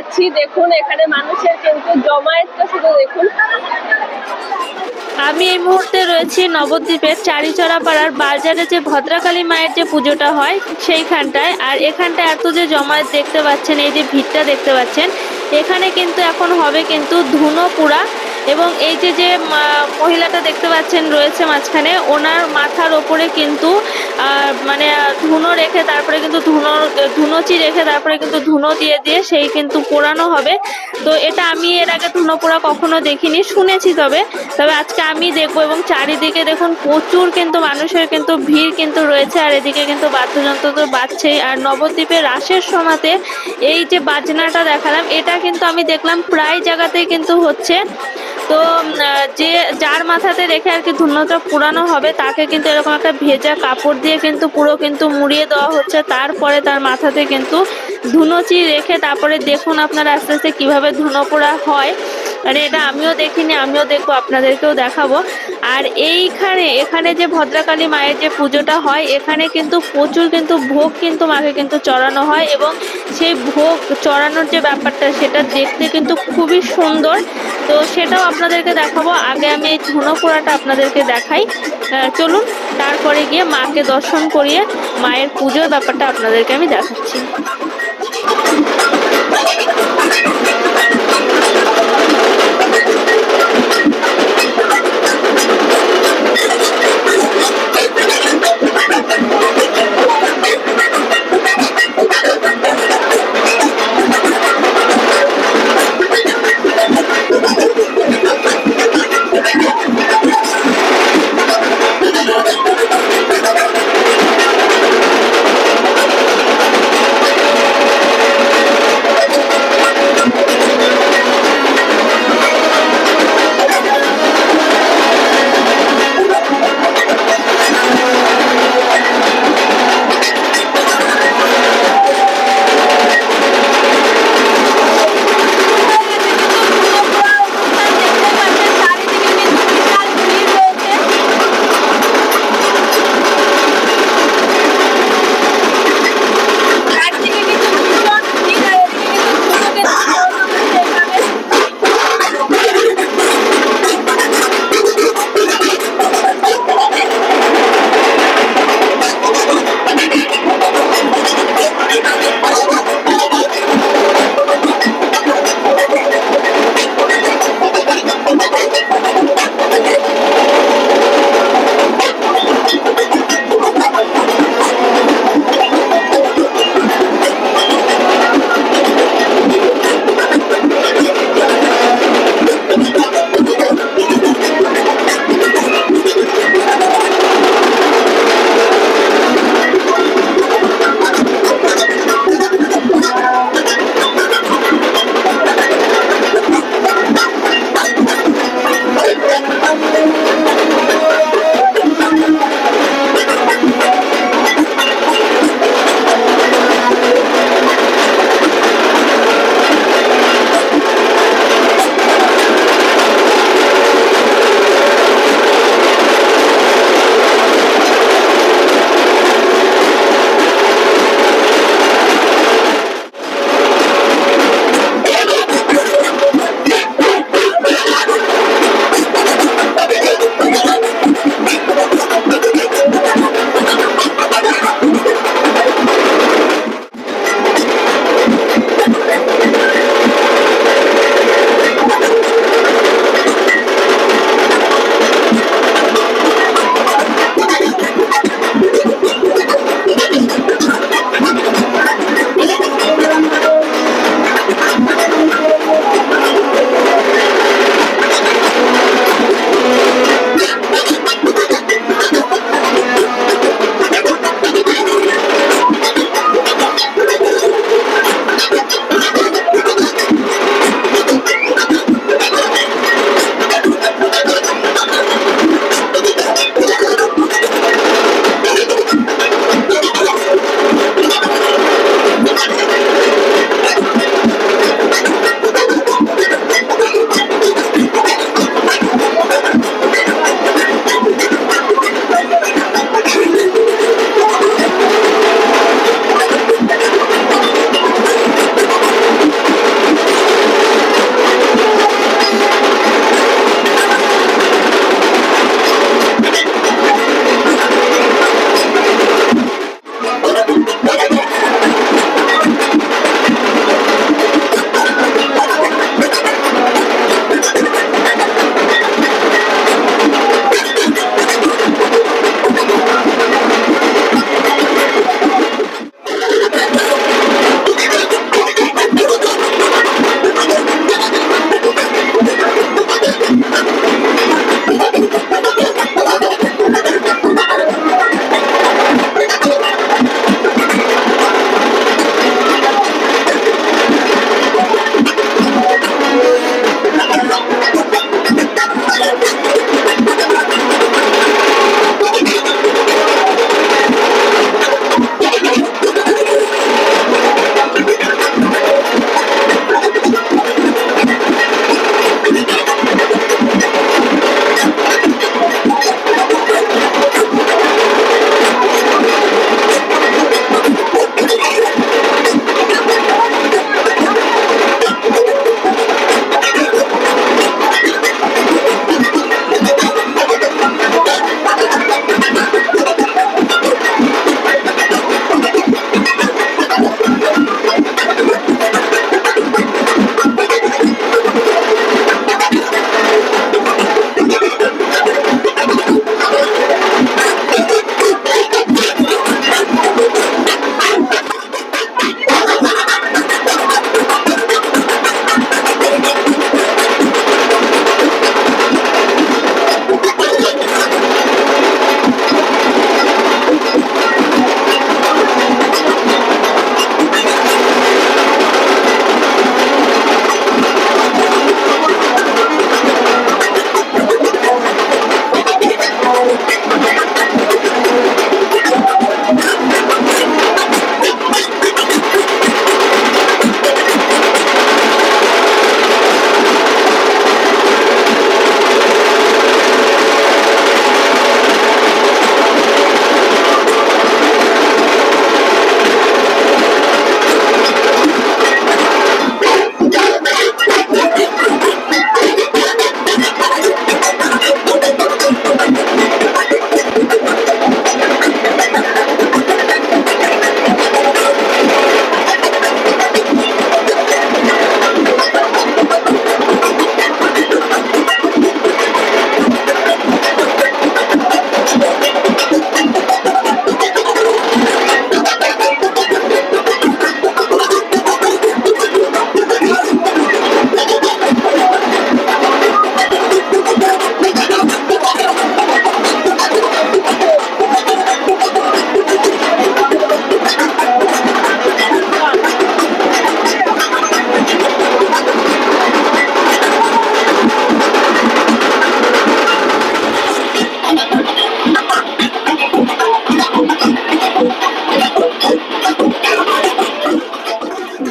যাচ্ছি। দেখুন এখানে মানুষের কিন্তু জমায়েতটা শুধু দেখুন। আমি এই মুহূর্তে রয়েছি নবদ্বীপের চারিচড়া পাড়ার বাজারে যে ভদ্রাকালী মায়ের যে পুজোটা হয় সেইখানটায়। আর এখানটা এত যে জমায়েত দেখতে পাচ্ছেন, এই যে ভিড়টা দেখতে পাচ্ছেন, এখানে কিন্তু এখন হবে কিন্তু ধুনো পোড়া। এবং এই যে যে মহিলাটা দেখতে পাচ্ছেন রয়েছে মাঝখানে, ওনার মাথার ওপরে কিন্তু মানে ধুনো রেখে তারপরে কিন্তু ধুনোচি রেখে তারপরে কিন্তু ধুনো দিয়ে দিয়ে সেই কিন্তু পোড়ানো হবে। তো এটা আমি এর আগে ধুনো পোড়া কখনো দেখিনি, শুনেছি তবে আজকে আমি দেখবো। এবং চারিদিকে দেখুন প্রচুর কিন্তু মানুষের কিন্তু ভিড় কিন্তু রয়েছে। আর এদিকে কিন্তু বাদ্যযন্ত্র তো বাজছেই। আর নবদ্বীপের রাসের সময়তে এই যে বাজনাটা দেখালাম, এটা কিন্তু আমি দেখলাম প্রায় জায়গাতেই কিন্তু হচ্ছে। তো যে যার মাথাতে রেখে আর কি ধুনোটা পুরানো হবে তাকে কিন্তু এরকম একটা ভেজা কাপড় দিয়ে কিন্তু পুরো কিন্তু মুড়িয়ে দেওয়া হচ্ছে। তারপরে তার মাথাতে কিন্তু ধুনোচি রেখে তারপরে দেখুন আপনারা আস্তে আস্তে কিভাবে ধুনো পোড়া হয়। মানে এটা আমিও দেখিনি, আমিও দেখবো, আপনাদেরকেও দেখাবো। আর এখানে যে ভদ্রাকালী মায়ের যে পুজোটা হয়, এখানে কিন্তু প্রচুর কিন্তু ভোগ কিন্তু মাকে কিন্তু চড়ানো হয়। এবং সেই ভোগ চড়ানোর যে ব্যাপারটা সেটা দেখতে কিন্তু খুবই সুন্দর। তো সেটাও আপনাদেরকে দেখাবো। আগে আমি এই ধুনো পোড়াটা আপনাদেরকে দেখাই, চলুন। তারপরে গিয়ে মাকে দর্শন করিয়ে মায়ের পুজোর ব্যাপারটা আপনাদেরকে আমি দেখাচ্ছি।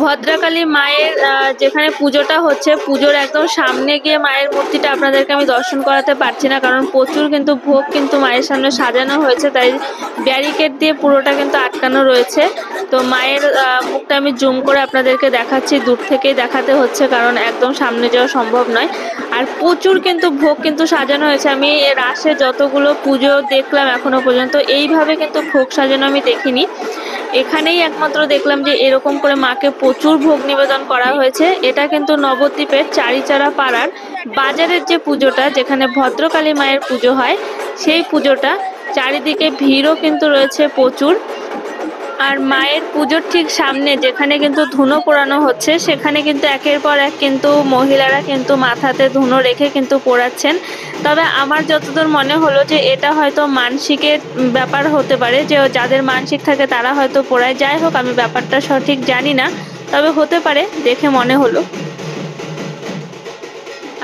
ভদ্রকালী মায়ের যেখানে পুজোটা হচ্ছে, পুজোর একদম সামনে গিয়ে মায়ের মূর্তিটা আপনাদেরকে আমি দর্শন করাতে পারছি না, কারণ প্রচুর কিন্তু ভোগ কিন্তু মায়ের সামনে সাজানো হয়েছে, তাই ব্যারিকেড দিয়ে পুরোটা কিন্তু আটকানো রয়েছে। তো মায়ের মুখটা আমি জুম করে আপনাদেরকে দেখাচ্ছি, দূর থেকেই দেখাতে হচ্ছে কারণ একদম সামনে যাওয়া সম্ভব নয়। আর প্রচুর কিন্তু ভোগ কিন্তু সাজানো হয়েছে। আমি রাসে যতগুলো পুজো দেখলাম এখনো পর্যন্ত এইভাবে কিন্তু ভোগ সাজানো আমি দেখিনি। এখানেই একমাত্র দেখলাম যে এরকম করে মাকে প্রচুর ভোগ নিবেদন করা হয়েছে। এটা কিন্তু নবদ্বীপের চারিচারা পাড়ার বাজারের যে পুজোটা, যেখানে ভদ্রকালী মায়ের পুজো হয়, সেই পুজোটা। চারিদিকে ভিড়ও কিন্তু রয়েছে প্রচুর। আর মায়ের পুজোর ঠিক সামনে যেখানে কিন্তু ধুনো পোড়ানো হচ্ছে, সেখানে কিন্তু একের পর এক কিন্তু মহিলারা কিন্তু মাথাতে ধুনো রেখে কিন্তু পোড়াচ্ছেন। তবে আমার যতদূর মনে হলো যে এটা হয়তো মানসিকের ব্যাপার হতে পারে, যে যাদের মানসিক থাকে তারা হয়তো পোড়ায়। যাই হোক, আমি ব্যাপারটা সঠিক জানি না, তবে হতে পারে, দেখে মনে হলো।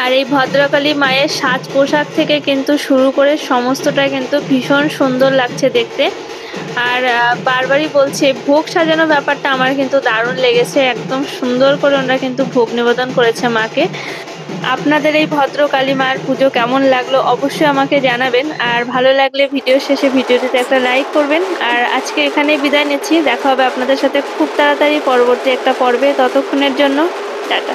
আর এই ভদ্রকালী মায়ের সাজ পোশাক থেকে কিন্তু শুরু করে সমস্তটা কিন্তু ভীষণ সুন্দর লাগছে দেখতে। আর বারবারই বলছে, ভোগ সাজানো ব্যাপারটা আমার কিন্তু দারুণ লেগেছে। একদম সুন্দর করে ওনারা কিন্তু ভোগ নিবেদন করেছে মাকে। আপনাদের এই ভদ্রকালী মায়ের পুজো কেমন লাগলো অবশ্যই আমাকে জানাবেন। আর ভালো লাগলে ভিডিও শেষে ভিডিওটিতে একটা লাইক করবেন। আর আজকে এখানেই বিদায় নিচ্ছি, দেখা হবে আপনাদের সাথে খুব তাড়াতাড়ি পরবর্তী একটা পর্বে। ততক্ষণের জন্য টাটা।